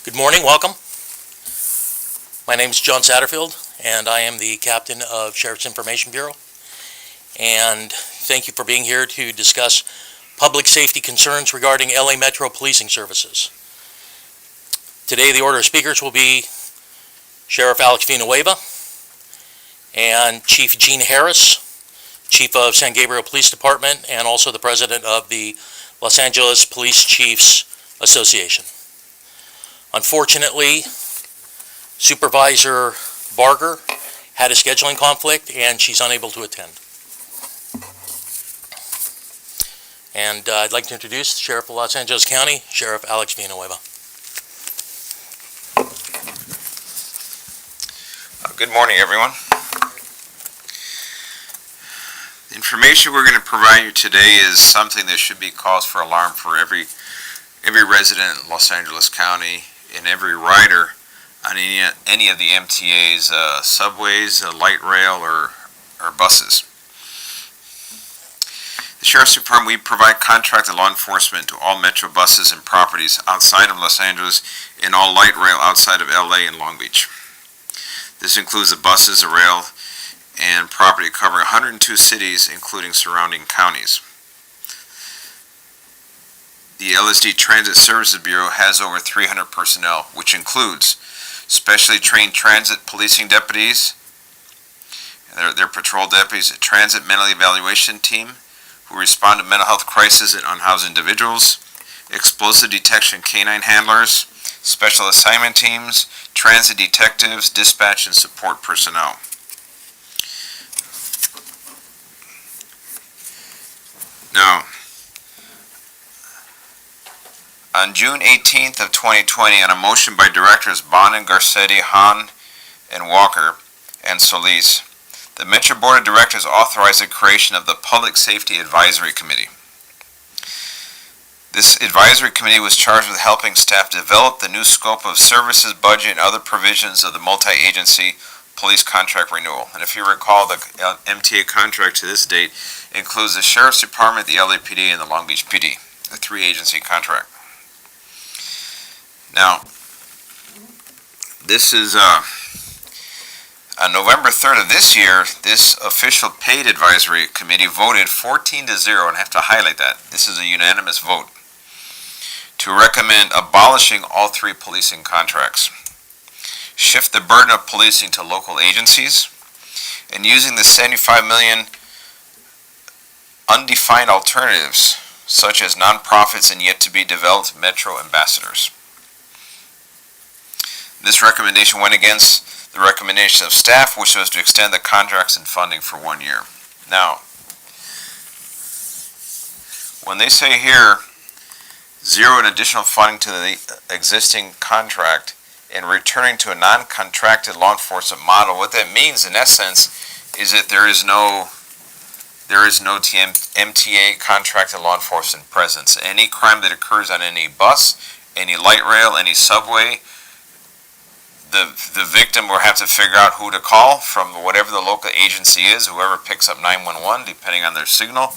Good morning, welcome. My name is John Satterfield, and I am the captain of Sheriff's Information Bureau. And thank you for being here to discuss public safety concerns regarding LA Metro policing services. Today, the order of speakers will be Sheriff Alex Villanueva and Chief Gene Harris, Chief of San Gabriel Police Department, and also the president of the Los Angeles Police Chiefs Association. Unfortunately, Supervisor Barger had a scheduling conflict and she's unable to attend. And I'd like to introduce the Sheriff of Los Angeles County, Sheriff Alex Villanueva. Good morning, everyone. The information we're going to provide you today is something that should be cause for alarm for every resident in Los Angeles County and every rider on any of the MTA's subways, light rail, or buses. The Sheriff's Department, we provide contracted law enforcement to all Metro buses and properties outside of Los Angeles and all light rail outside of LA and Long Beach. This includes the buses, the rail, and property covering 102 cities, including surrounding counties. The LSD Transit Services Bureau has over 300 personnel, which includes specially trained transit policing deputies, their patrol deputies, a transit mental evaluation team who respond to mental health crises and unhoused individuals, explosive detection canine handlers, special assignment teams, transit detectives, dispatch, and support personnel. Now, on June 18th of 2020, on a motion by Directors Bonin, Garcetti, Hahn, and Walker, and Solis, the Metro Board of Directors authorized the creation of the Public Safety Advisory Committee. This advisory committee was charged with helping staff develop the new scope of services, budget, and other provisions of the multi-agency police contract renewal. And if you recall, the MTA contract to this date includes the Sheriff's Department, the LAPD, and the Long Beach PD, the three-agency contract. Now, this is on November 3rd of this year, this official paid advisory committee voted 14-0, and I have to highlight that. This is a unanimous vote to recommend abolishing all three policing contracts, shift the burden of policing to local agencies, and using the $75 million undefined alternatives, such as nonprofits and yet to be developed Metro ambassadors. This recommendation went against the recommendation of staff, which was to extend the contracts and funding for 1 year. Now, when they say here, zero in additional funding to the existing contract and returning to a non-contracted law enforcement model, what that means in essence is that there is no MTA contracted law enforcement presence. Any crime that occurs on any bus, any light rail, any subway, the victim will have to figure out who to call from whatever the local agency is, whoever picks up 911, depending on their signal,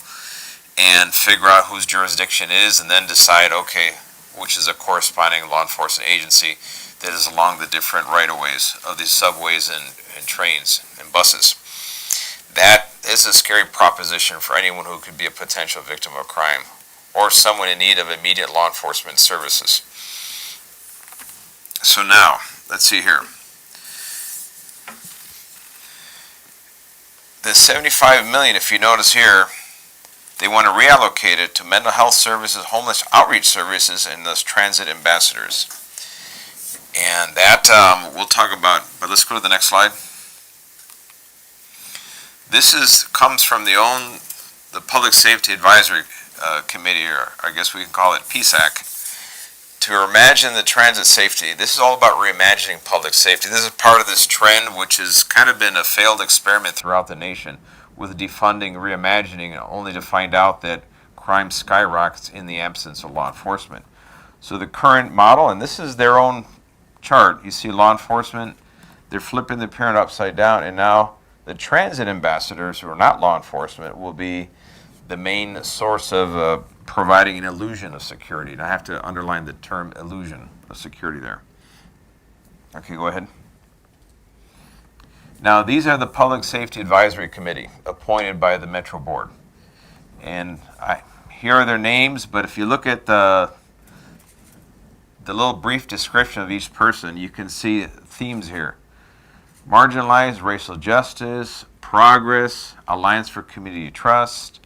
and figure out whose jurisdiction is, and then decide, okay, which is a corresponding law enforcement agency that is along the different right-of-ways of these subways and trains and buses. That is a scary proposition for anyone who could be a potential victim of crime or someone in need of immediate law enforcement services. So now, let's see here. The $75 million, if you notice here, they want to reallocate it to mental health services, homeless outreach services, and those transit ambassadors. And that we'll talk about, but let's go to the next slide. This comes from the Public Safety Advisory Committee, or I guess we can call it PSAC, to reimagine the transit safety. This is all about reimagining public safety. This is part of this trend, which has kind of been a failed experiment throughout the nation, with defunding, reimagining, only to find out that crime skyrockets in the absence of law enforcement. So the current model, and this is their own chart, you see law enforcement, they're flipping the pyramid upside down, and now the transit ambassadors, who are not law enforcement, will be the main source of providing an illusion of security. And I have to underline the term illusion of security there. Okay, go ahead. Now, these are the Public Safety Advisory Committee appointed by the Metro Board. And here are their names, but if you look at the little brief description of each person, you can see themes here. Marginalized, racial justice, progress, Alliance for Community Trust,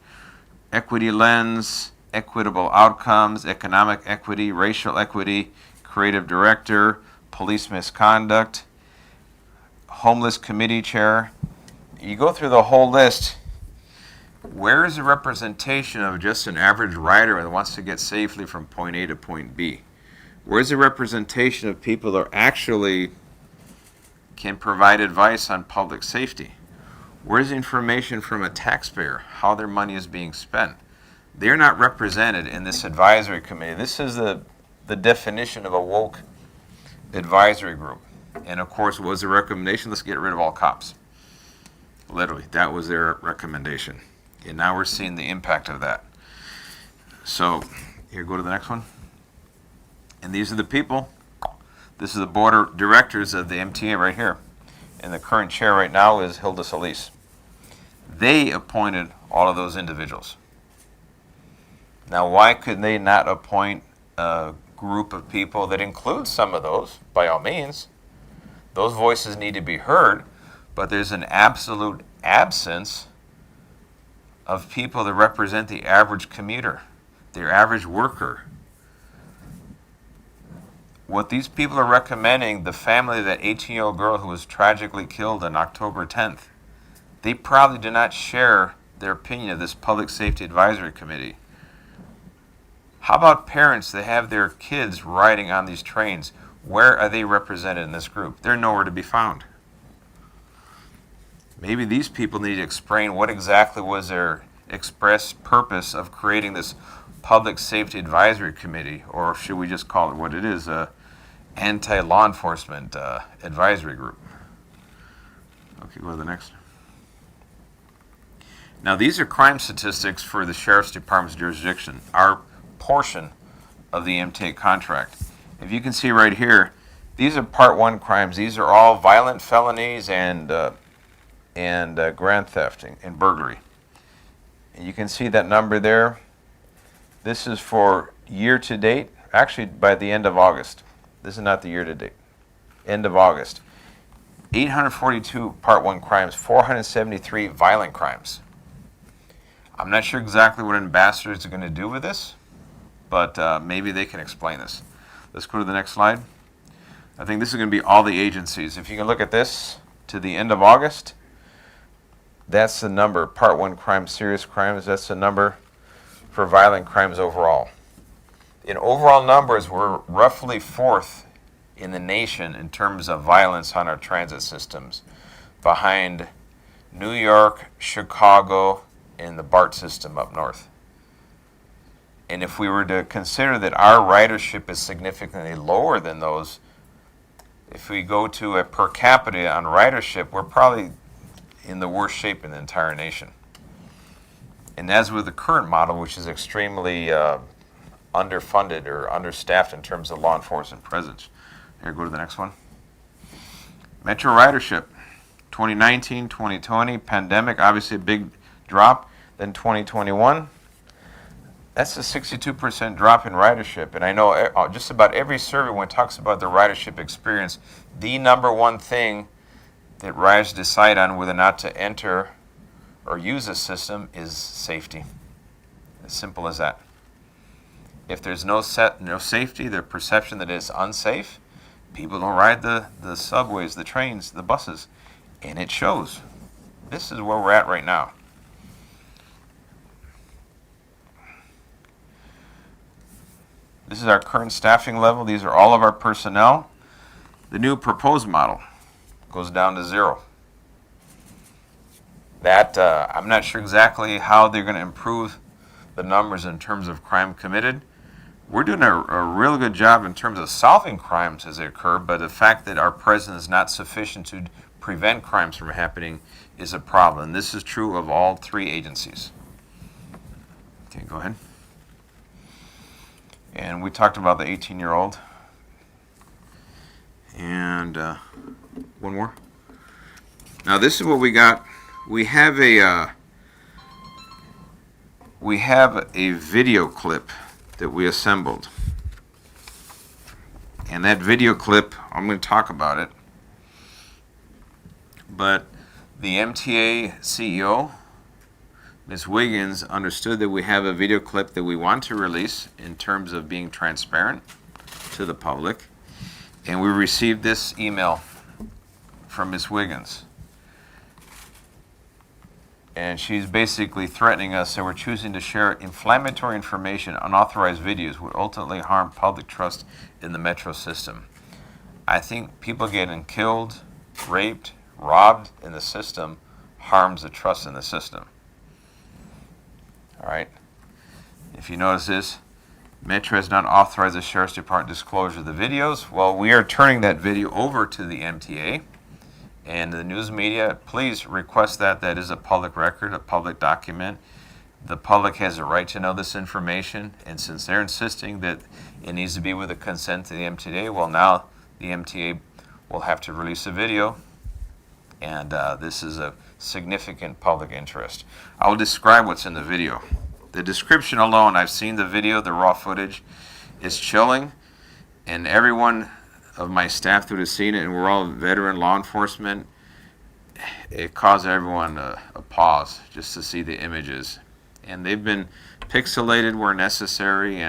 equity lens, equitable outcomes, economic equity, racial equity, creative director, police misconduct, homeless committee chair. You go through the whole list. Where is the representation of just an average rider that wants to get safely from point A to point B? Where's the representation of people that actually can provide advice on public safety? Where's the information from a taxpayer, how their money is being spent? They're not represented in this advisory committee. This is the definition of a woke advisory group. And of course, what was the recommendation? Let's get rid of all cops. Literally, that was their recommendation. And now we're seeing the impact of that. So, here, go to the next one. And these are the people. This is the board of directors of the MTA right here. And the current chair right now is Hilda Solis. They appointed all of those individuals. Now, why could they not appoint a group of people that includes some of those? By all means, those voices need to be heard, but there's an absolute absence of people that represent the average commuter, their average worker. What these people are recommending, the family of that 18-year-old girl who was tragically killed on October 10th, they probably do not share their opinion of this Public Safety Advisory Committee. How about parents that have their kids riding on these trains? Where are they represented in this group? They're nowhere to be found. Maybe these people need to explain what exactly was their express purpose of creating this Public Safety Advisory Committee, or should we just call it what it is, a anti-law enforcement advisory group. Okay, go to the next. Now, these are crime statistics for the Sheriff's Department's jurisdiction, our portion of the MTA contract. If you can see right here, these are Part 1 crimes. These are all violent felonies and grand theft and burglary. And you can see that number there. This is for year to date, actually by the end of August. This is not the year to date. End of August. 842 Part 1 crimes, 473 violent crimes. I'm not sure exactly what ambassadors are going to do with this, but maybe they can explain this. Let's go to the next slide. I think this is going to be all the agencies. If you can look at this to the end of August, that's the number. Part 1 crimes, serious crimes, that's the number for violent crimes overall. In overall numbers, we're roughly 4th in the nation in terms of violence on our transit systems, behind New York, Chicago, and the BART system up north. And if we were to consider that our ridership is significantly lower than those, if we go to a per capita on ridership, we're probably in the worst shape in the entire nation. And as with the current model, which is extremely underfunded or understaffed in terms of law enforcement presence. Here, go to the next one. Metro ridership, 2019, 2020, pandemic, obviously a big drop. Then 2021, that's a 62% drop in ridership. And I know just about every survey, when it talks about the ridership experience, the number one thing that riders decide on whether or not to enter or use a system is safety. As simple as that. If there's no safety, the perception that it's unsafe, people don't ride the subways, the trains, the buses, and it shows. This is where we're at right now. This is our current staffing level. These are all of our personnel. The new proposed model goes down to 0. That, I'm not sure exactly how they're going to improve the numbers in terms of crime committed. We're doing a real good job in terms of solving crimes as they occur, but the fact that our presence is not sufficient to prevent crimes from happening is a problem. This is true of all 3 agencies. Okay, go ahead. And we talked about the 18-year-old. And And one more. Now this is what we got. We have a video clip that we assembled. And that video clip, I'm going to talk about it. But the MTA CEO, Ms. Wiggins, understood that we have a video clip that we want to release in terms of being transparent to the public. And we received this email from Ms. Wiggins. And she's basically threatening us that we're choosing to share inflammatory information, unauthorized videos would ultimately harm public trust in the metro system. I think people getting killed, raped, robbed in the system harms the trust in the system. All right. If you notice this, Metro has not authorized the Sheriff's Department disclosure of the videos. Well, we are turning that video over to the MTA. And the news media, please request that. That is a public record, a public document. The public has a right to know this information. And since they're insisting that it needs to be with the consent of the MTA, well, now the MTA will have to release a video. And this is a significant public interest. I will describe what's in the video. The description alone, I've seen the video, the raw footage, is chilling. And everyone of my staff who has seen it, and we're all veteran law enforcement, it caused everyone a pause just to see the images. And they've been pixelated where necessary,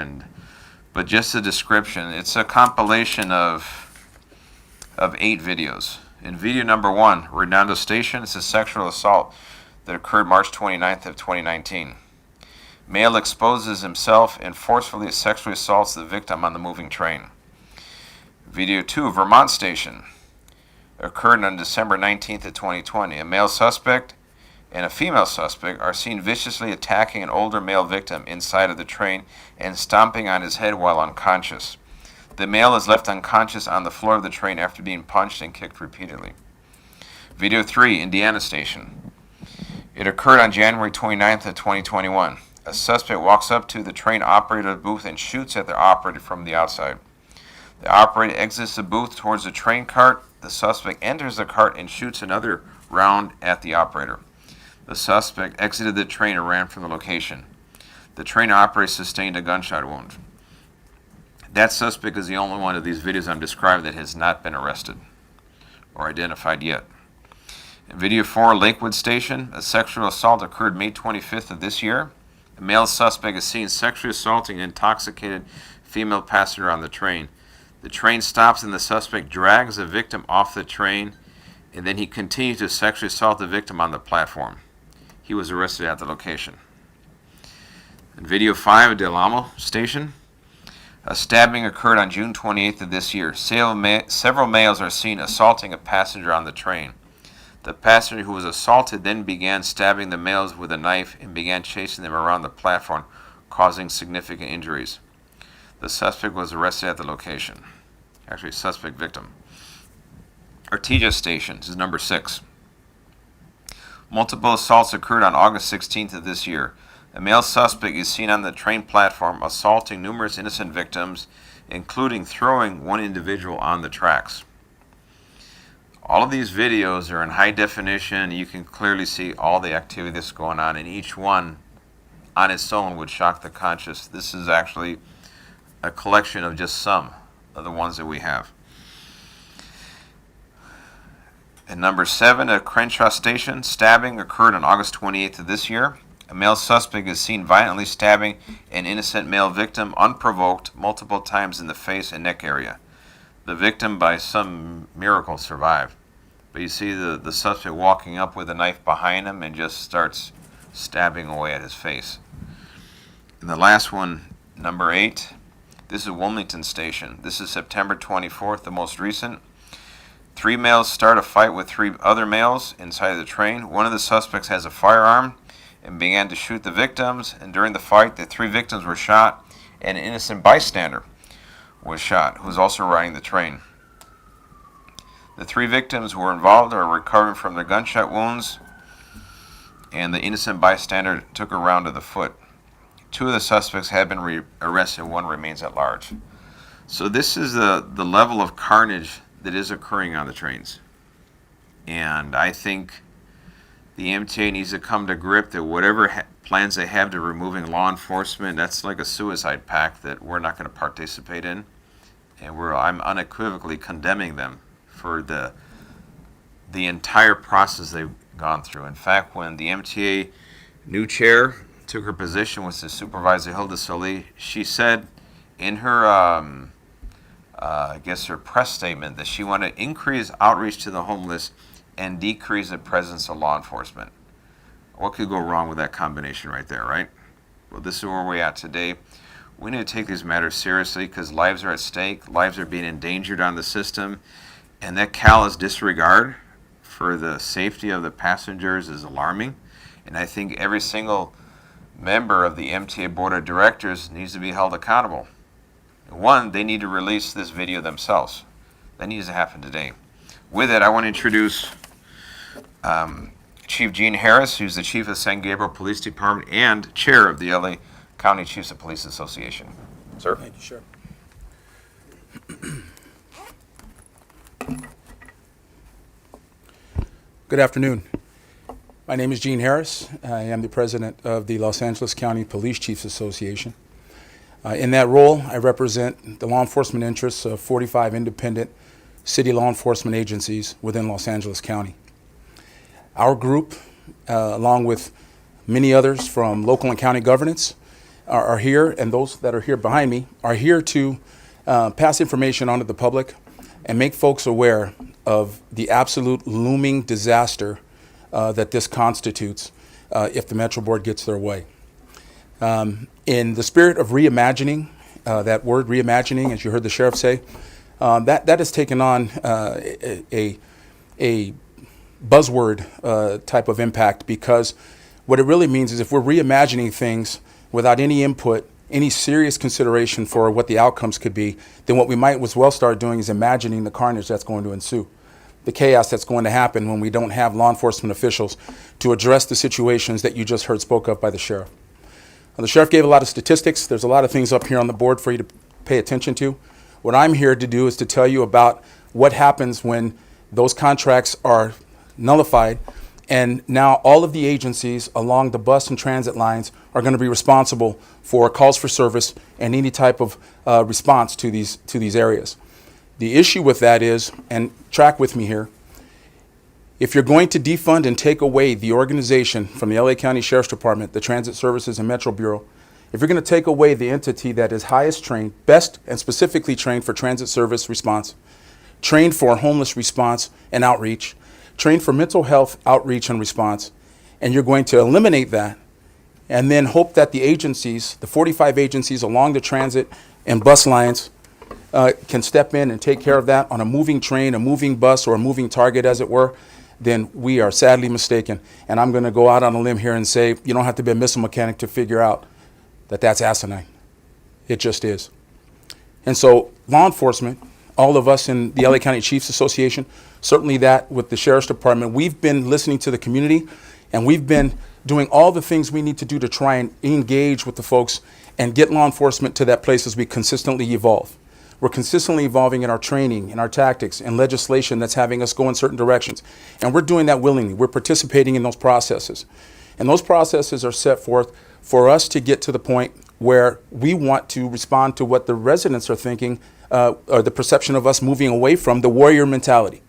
but just the description. It's a compilation of 8 videos. In video number 1, Redondo Station, it's a sexual assault that occurred March 29th of 2019. Male exposes himself and forcefully sexually assaults the victim on the moving train. Video 2, Vermont Station, occurred on December 19th of 2020. A male suspect and a female suspect are seen viciously attacking an older male victim inside of the train and stomping on his head while unconscious. The male is left unconscious on the floor of the train after being punched and kicked repeatedly. Video 3, Indiana Station. It occurred on January 29th of 2021. A suspect walks up to the train operator booth and shoots at the operator from the outside. The operator exits the booth towards the train cart. The suspect enters the cart and shoots another round at the operator. The suspect exited the train and ran from the location. The train operator sustained a gunshot wound. That suspect is the only one of these videos I'm describing that has not been arrested or identified yet. In video 4, Lakewood Station, a sexual assault occurred May 25th of this year. A male suspect is seen sexually assaulting an intoxicated female passenger on the train. The train stops and the suspect drags the victim off the train, and then he continues to sexually assault the victim on the platform. He was arrested at the location. In video 5, Del Amo Station, a stabbing occurred on June 28th of this year. Several males are seen assaulting a passenger on the train. The passenger who was assaulted then began stabbing the males with a knife and began chasing them around the platform, causing significant injuries. The suspect was arrested at the location. Actually, suspect victim. Artesia Station, this is number 6. Multiple assaults occurred on August 16th of this year. A male suspect is seen on the train platform assaulting numerous innocent victims, including throwing one individual on the tracks. All of these videos are in high definition. You can clearly see all the activity that's going on, and each one on its own would shock the conscious. This is actually a collection of just some of the ones that we have. And number 7, at Crenshaw Station, stabbing occurred on August 28th of this year. A male suspect is seen violently stabbing an innocent male victim unprovoked multiple times in the face and neck area. The victim, by some miracle, survived. But you see the suspect walking up with a knife behind him and just starts stabbing away at his face. And the last one, number 8, this is Wilmington Station. This is September 24th, the most recent. 3 males start a fight with 3 other males inside the train. One of the suspects has a firearm and began to shoot the victims. And during the fight, the 3 victims were shot, and an innocent bystander was shot, who was also riding the train. The 3 victims who were involved are recovering from their gunshot wounds, and the innocent bystander took a round to the foot. 2 of the suspects have been arrested, 1 remains at large. So this is the level of carnage that is occurring on the trains. And I think the MTA needs to come to grip that whatever plans they have to removing law enforcement, that's like a suicide pact that we're not going to participate in. And I'm unequivocally condemning them for the entire process they've gone through. In fact, when the MTA new chair took her position with the Supervisor Hilda Solis, she said in her, I guess her press statement that she wanted to increase outreach to the homeless and decrease the presence of law enforcement. What could go wrong with that combination right there, right? Well, this is where we're at today. We need to take these matters seriously because lives are at stake, lives are being endangered on the system, and that callous disregard for the safety of the passengers is alarming. And I think every single member of the MTA Board of Directors needs to be held accountable. One, they need to release this video themselves. That needs to happen today. With it, I want to introduce Chief Gene Harris, who's the Chief of San Gabriel Police Department and Chair of the LA County Chiefs of Police Association. Sir? Thank you, Sheriff. Good afternoon. My name is Gene Harris. I am the president of the Los Angeles County Police Chiefs Association. In that role, I represent the law enforcement interests of 45 independent city law enforcement agencies within Los Angeles County. Our group, along with many others from local and county governance, are here, and those that are here behind me are here to pass information on to the public and make folks aware of the absolute looming disaster that this constitutes if the Metro Board gets their way. In the spirit of reimagining, that word reimagining, as you heard the sheriff say, that has taken on a buzzword type of impact, because what it really means is if we're reimagining things without any input, any serious consideration for what the outcomes could be, then what we might as well start doing is imagining the carnage that's going to ensue, the chaos that's going to happen when we don't have law enforcement officials to address the situations that you just heard spoke of by the sheriff. The sheriff gave a lot of statistics. There's a lot of things up here on the board for you to pay attention to. What I'm here to do is to tell you about what happens when those contracts are nullified, and now all of the agencies along the bus and transit lines are going to be responsible for calls for service and any type of response to these areas. The issue with that is, and track with me here, if you're going to defund and take away the organization from the LA County Sheriff's Department, the Transit Services and Metro Bureau, if you're going to take away the entity that is highest trained, best and specifically trained for transit service response, trained for homeless response and outreach, trained for mental health outreach and response, and you're going to eliminate that and then hope that the agencies, the 45 agencies along the transit and bus lines, can step in and take care of that on a moving train, a moving bus, or a moving target, as it were, then we are sadly mistaken. And I'm going to go out on a limb here and say you don't have to be a missile mechanic to figure out that that's asinine. It just is. And so law enforcement, all of us in the LA County Chiefs Association, certainly that with the Sheriff's Department, we've been listening to the community, and we've been doing all the things we need to do to try and engage with the folks and get law enforcement to that place as we consistently evolve. We're consistently evolving in our training, in our tactics, and legislation that's having us go in certain directions. And we're doing that willingly. We're participating in those processes. And those processes are set forth for us to get to the point where we want to respond to what the residents are thinking, or the perception of us moving away from the warrior mentality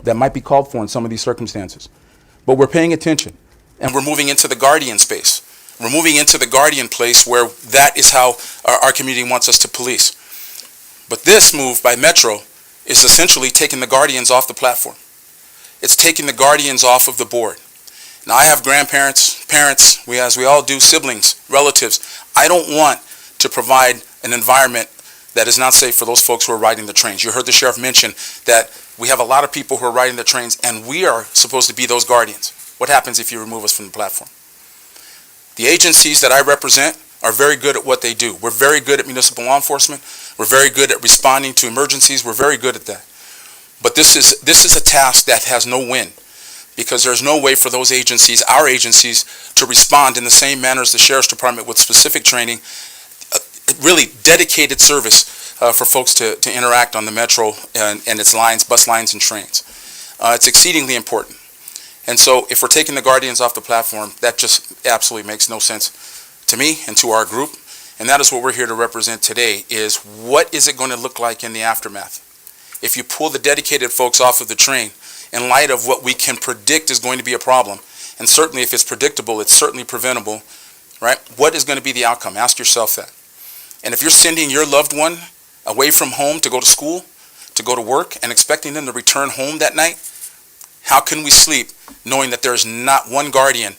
that might be called for in some of these circumstances. But we're paying attention, and we're moving into the guardian space. We're moving into the guardian place where that is how our community wants us to police. But this move by Metro is essentially taking the guardians off the platform. It's taking the guardians off of the board. Now, I have grandparents, parents, as we all do, siblings, relatives. I don't want to provide an environment that is not safe for those folks who are riding the trains. You heard the sheriff mention that we have a lot of people who are riding the trains, and we are supposed to be those guardians. What happens if you remove us from the platform? The agencies that I represent are very good at what they do. We're very good at municipal law enforcement. We're very good at responding to emergencies. We're very good at that. But this is a task that has no win, because there's no way for those agencies, our agencies, to respond in the same manner as the Sheriff's Department with specific training, really dedicated service for folks to interact on the metro and its lines, bus lines and trains. It's exceedingly important. And so if we're taking the guardians off the platform, that just absolutely makes no sense to me and to our group. And that is what we're here to represent today, is what is it going to look like in the aftermath? If you pull the dedicated folks off of the train, in light of what we can predict is going to be a problem, and certainly if it's predictable, it's certainly preventable, right? What is going to be the outcome? Ask yourself that. And if you're sending your loved one away from home to go to school, to go to work, and expecting them to return home that night, how can we sleep knowing that there's not one guardian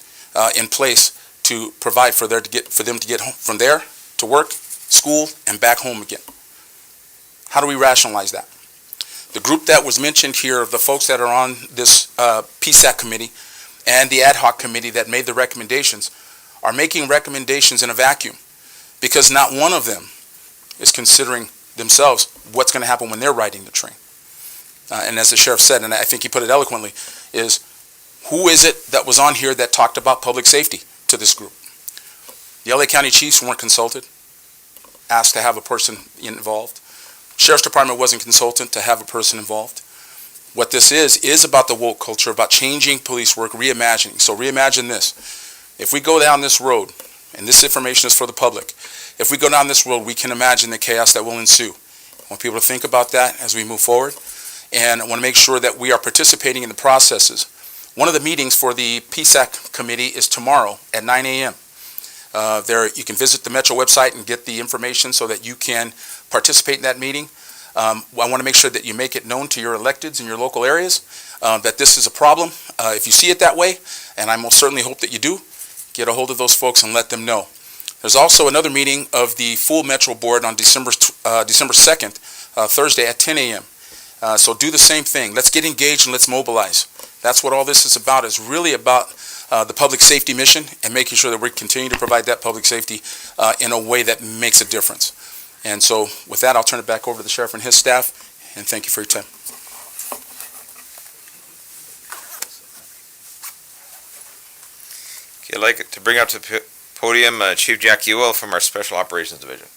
in place to provide for them to get home, from there to work, school, and back home again? How do we rationalize that? The group that was mentioned here, the folks that are on this PSAC committee and the ad hoc committee that made the recommendations, are making recommendations in a vacuum, because not one of them is considering themselves what's going to happen when they're riding the train. And as the sheriff said, and I think he put it eloquently, is who is it that was on here that talked about public safety to this group? The LA County Chiefs weren't consulted, asked to have a person involved. Sheriff's Department wasn't consulted to have a person involved. What this is about the woke culture, about changing police work, reimagining. So reimagine this. If we go down this road, and this information is for the public, if we go down this road, we can imagine the chaos that will ensue. I want people to think about that as we move forward. And I want to make sure that we are participating in the processes. One of the meetings for the PSAC committee is tomorrow at 9 a.m. There, you can visit the Metro website and get the information so that you can participate in that meeting. I want to make sure that you make it known to your electeds in your local areas that this is a problem. If you see it that way, and I most certainly hope that you do, get a hold of those folks and let them know. There's also another meeting of the full Metro board on December 2nd, Thursday at 10 a.m. So do the same thing. Let's get engaged and let's mobilize. That's what all this is about. It's really about the public safety mission and making sure that we continue to provide that public safety in a way that makes a difference. And so with that, I'll turn it back over to the sheriff and his staff, and thank you for your time. Okay, I'd like to bring up to the podium Chief Jack Ewell from our Special Operations Division.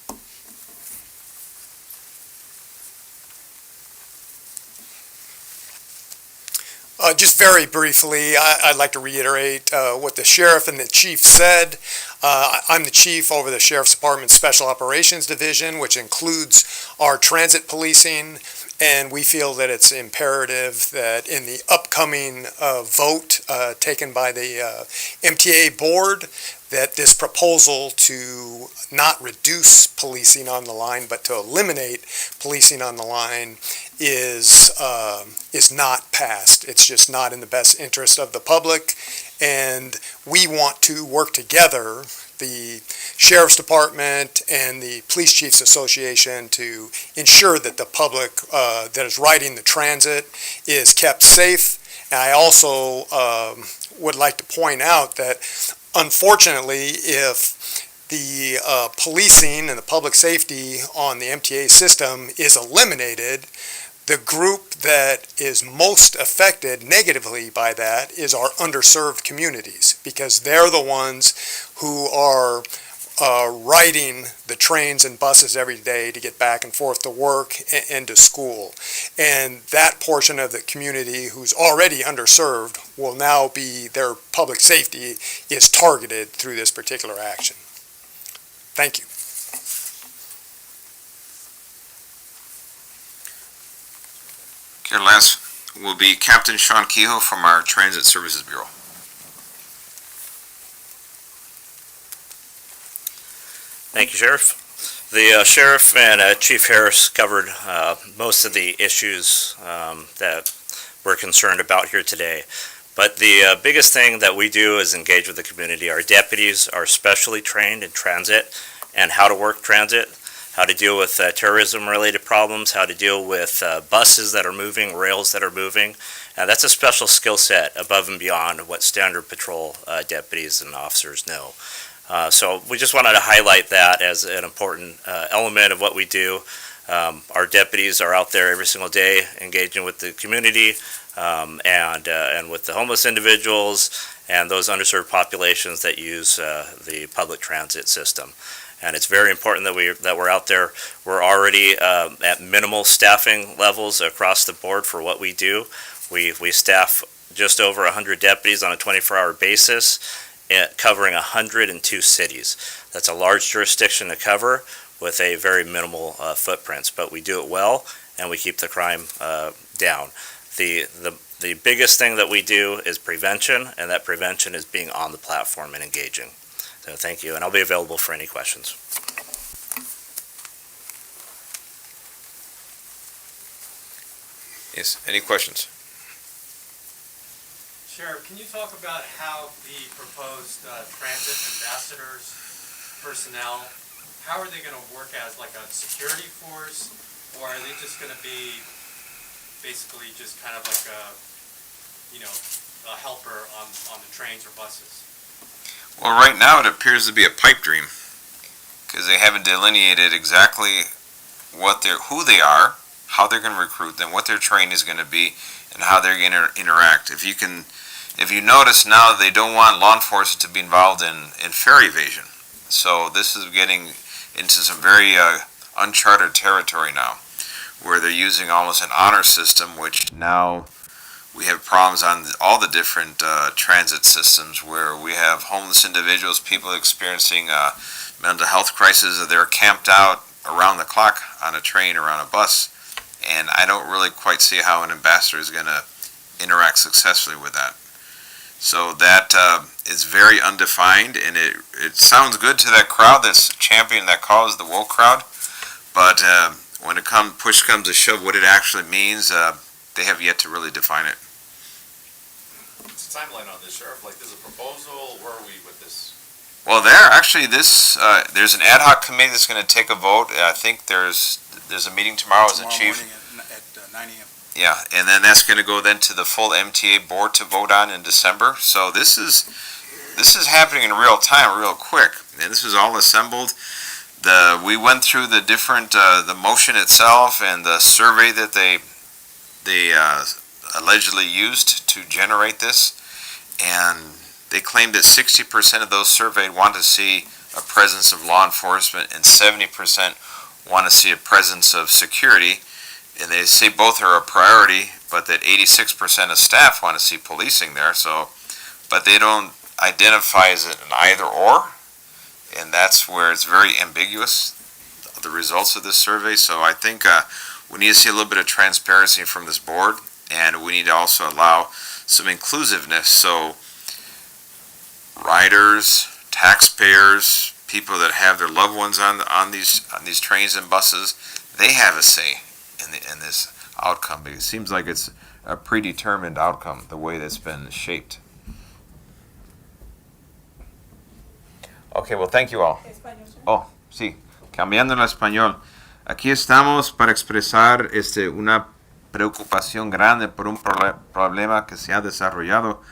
Just very briefly, I'd like to reiterate what the sheriff and the chief said. I'm the chief over the Sheriff's Department Special Operations Division, which includes our transit policing, and we feel that it's imperative that in the upcoming vote taken by the MTA board, that this proposal to not reduce policing on the line, but to eliminate policing on the line is not passed. It's just not in the best interest of the public, and we want to work together, the Sheriff's Department and the Police Chiefs Association, to ensure that the public that is riding the transit is kept safe. And I also would like to point out that unfortunately, if the policing and the public safety on the MTA system is eliminated, the group that is most affected negatively by that is our underserved communities, because they're the ones who are riding the trains and buses every day to get back and forth to work and to school. And that portion of the community who's already underserved will now be, their public safety is targeted through this particular action. Thank you. Okay, last will be Captain Sean Kehoe from our Transit Services Bureau. Thank you, Sheriff. The Sheriff and Chief Harris covered most of the issues that we're concerned about here today. But the biggest thing that we do is engage with the community. Our deputies are specially trained in transit and how to work transit, how to deal with terrorism-related problems, how to deal with buses that are moving, rails that are moving. That's a special skill set above and beyond what standard patrol deputies and officers know. So we just wanted to highlight that as an important element of what we do. Our deputies are out there every single day engaging with the community and with the homeless individuals and those underserved populations that use the public transit system. and it's very important that we're out there. We're already at minimal staffing levels across the board for what we do. We staff just over 100 deputies on a 24-hour basis, covering 102 cities. That's a large jurisdiction to cover with a very minimal footprints, but we do it well and we keep the crime down. The biggest thing that we do is prevention, and that prevention is being on the platform and engaging. So thank you, and I'll be available for any questions. Yes, any questions? Sheriff, can you talk about how the proposed transit ambassadors personnel, how are they going to work as like a security force, or are they just going to be basically just kind of like a helper on the trains or buses? Well, right now it appears to be a pipe dream, because they haven't delineated exactly who they are, how they're going to recruit them, what their training is going to be, and how they're going to interact. If you notice now, they don't want law enforcement to be involved in fare evasion. So this is getting into some very uncharted territory now, where they're using almost an honor system, which now we have problems on all the different transit systems, where we have homeless individuals, people experiencing mental health crises. They're camped out around the clock on a train or on a bus, and I don't really quite see how an ambassador is going to interact successfully with that. So that is very undefined, and it sounds good to that crowd that's championing that cause, the woke crowd, but when push comes to shove, what it actually means, they have yet to really define it. What's the timeline on this, Sheriff? Like, there's a proposal, where are we with this? Well, there's an ad hoc committee that's going to take a vote. I think there's a meeting tomorrow, is it, Chief? At 9 a.m. Yeah, and then that's going to go then to the full MTA board to vote on in December. So this is happening in real time, real quick, and this is all assembled. We went through the different the motion itself and the survey that they allegedly used to generate this, and they claimed that 60% of those surveyed want to see a presence of law enforcement and 70% want to see a presence of security. And they say both are a priority, but that 86% of staff want to see policing there. But they don't identify as an either or, and that's where it's very ambiguous, the results of this survey. So I think we need to see a little bit of transparency from this board, and we need to also allow some inclusiveness. So riders, taxpayers, people that have their loved ones on these trains and buses, they have a say in this outcome, because it seems like it's a predetermined outcome, the way that's been shaped. Okay, well, thank you all. Oh, sí, cambiando al español. Aquí estamos para expresar una preocupación grande por un problema que se ha desarrollado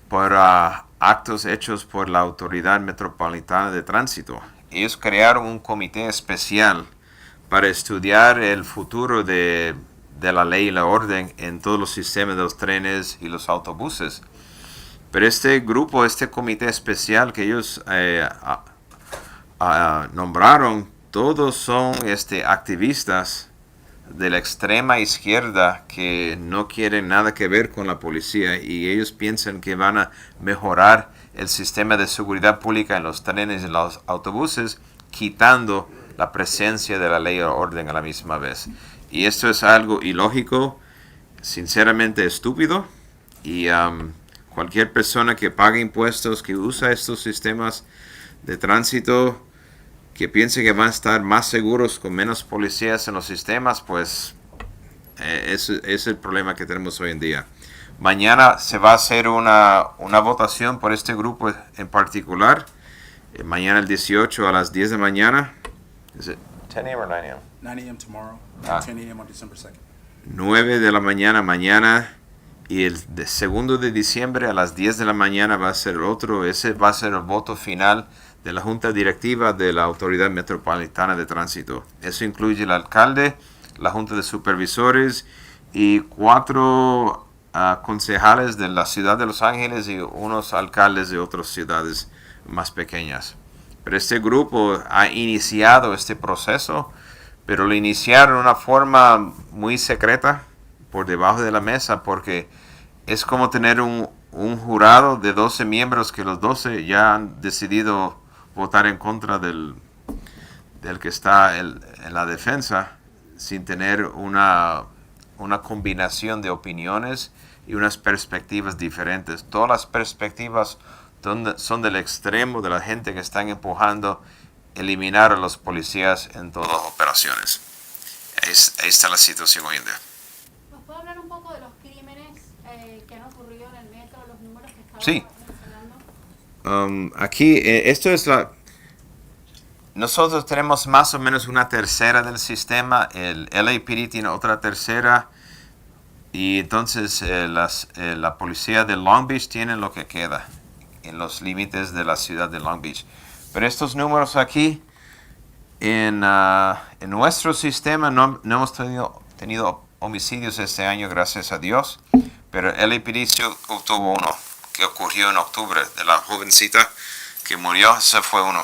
por actos hechos por la Autoridad Metropolitana de Tránsito. Ellos crearon un comité especial para estudiar el futuro de la ley y la orden en todos los sistemas de los trenes y los autobuses. Pero este grupo, este comité especial que ellos nombraron, todos son activistas de la extrema izquierda que no quieren nada que ver con la policía, y ellos piensan que van a mejorar el sistema de seguridad pública en los trenes y los autobuses, quitando la presencia de la ley o orden a la misma vez. Y esto es algo ilógico, sinceramente estúpido, y cualquier persona que pague impuestos, que usa estos sistemas de tránsito, que piense que van a estar más seguros con menos policías en los sistemas, pues ese es el problema que tenemos hoy en día. Mañana se va a hacer una votación por este grupo en particular, mañana el 18 a las 10 de la mañana. Is it 10 a.m. or 9 a.m.? 9 a.m. tomorrow, 10 a.m. on December 2nd. 9 de la mañana mañana, y el 2 de diciembre a las 10 de la mañana va a ser el otro. Ese va a ser el voto final de la Junta Directiva de la Autoridad Metropolitana de Tránsito. Eso incluye el alcalde, la Junta de Supervisores y 4 concejales de la ciudad de Los Ángeles y unos alcaldes de otras ciudades más pequeñas. Pero este grupo ha iniciado este proceso, pero lo iniciaron de una forma muy secreta, por debajo de la mesa, porque es como tener un jurado de 12 miembros que los 12 ya han decidido votar en contra del que está en la defensa, sin tener una combinación de opiniones y unas perspectivas diferentes. Todas las perspectivas son del extremo de la gente que están empujando eliminar a los policías en todas las operaciones. Ahí está la situación hoy en día. ¿Nos puede hablar un poco de los crímenes que han ocurrido en el metro, los números que estaba Sí. mencionando? Aquí, esto es nosotros tenemos más o menos una tercera del sistema, el LAPD tiene otra tercera, y entonces la policía de Long Beach tiene lo que queda en los límites de la ciudad de Long Beach. Pero estos números aquí, en nuestro sistema no hemos tenido homicidios este año, gracias a Dios, pero el LAPD sí obtuvo uno que ocurrió en octubre, de la jovencita que murió, ese fue uno.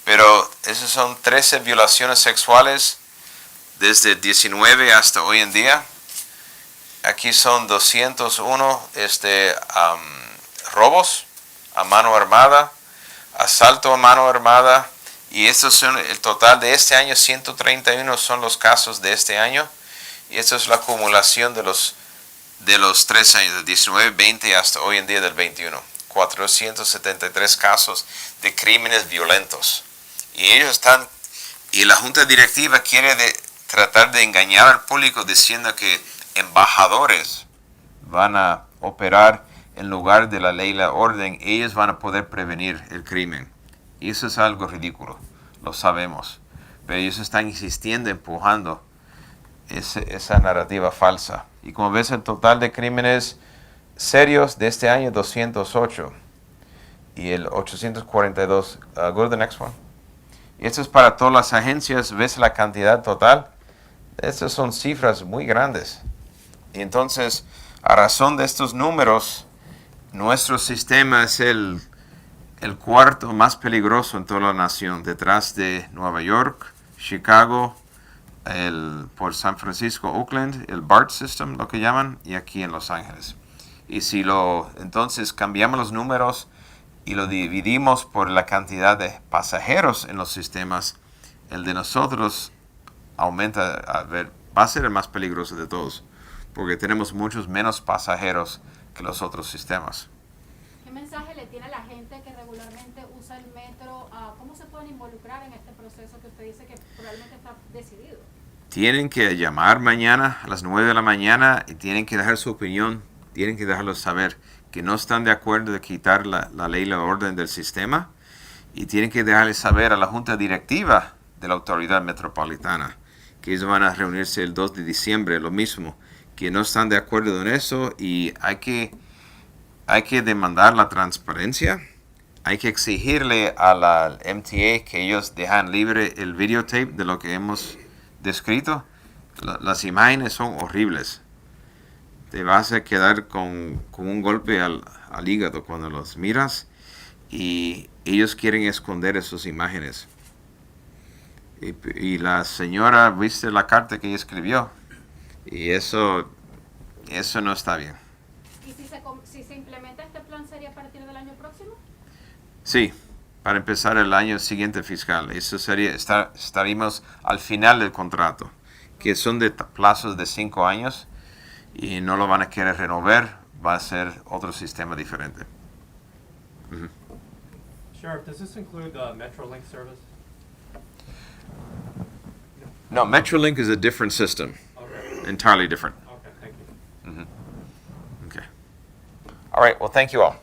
Pero esas son 13 violaciones sexuales desde 19 hasta hoy en día. Aquí son 201 robos a mano armada, asalto a mano armada, y estos son el total de este año. 131 son los casos de este año, y esto es la acumulación de los 3 años, del 19, 20 hasta hoy en día del 21. 473 casos de crímenes violentos. Y la junta directiva quiere tratar de engañar al público diciendo que embajadores van a operar en lugar de la ley y la orden, ellos van a poder prevenir el crimen. Y eso es algo ridículo, lo sabemos. Pero ellos están insistiendo, empujando esa narrativa falsa. Y como ves, el total de crímenes serios de este año, 208. Y el 842. Go to the next one. Y esto es para todas las agencias. ¿Ves la cantidad total? Estas son cifras muy grandes. Y entonces, a razón de estos números, nuestro sistema es el cuarto más peligroso en toda la nación, detrás de Nueva York, Chicago, por San Francisco, Oakland, el BART System, lo que llaman, y aquí en Los Ángeles. Y si entonces cambiamos los números y lo dividimos por la cantidad de pasajeros en los sistemas, el de nosotros aumenta, va a ser el más peligroso de todos, porque tenemos muchos menos pasajeros que los otros sistemas. ¿Qué mensaje le tiene a la gente que regularmente usa el metro? ¿Cómo se pueden involucrar en este proceso que usted dice que probablemente está decidido? Tienen que llamar mañana a las 9 de la mañana y tienen que dejar su opinión, tienen que dejarlo saber que no están de acuerdo de quitar la ley y la orden del sistema, y tienen que dejarle saber a la junta directiva de la autoridad metropolitana que ellos van a reunirse el 2 de diciembre, lo mismo, que no están de acuerdo en eso, y hay que demandar la transparencia, hay que exigirle a la MTA que ellos dejan libre el videotape de lo que hemos descrito. Las imágenes son horribles. Te vas a quedar con un golpe al hígado cuando los miras, y ellos quieren esconder esas imágenes. Y la señora, viste la carta que ella escribió, y eso no está bien. ¿Y si se implementa este plan sería a partir del año próximo? Sí, para empezar el año siguiente fiscal. Eso sería, estaríamos al final del contrato, que son de plazos de 5 años, y no lo van a querer renovar, va a ser otro sistema diferente. Sheriff, does this include Metrolink service? No, Metrolink is a different system, Okay, entirely different. okay, thank you. Okay. All right, well, thank you all.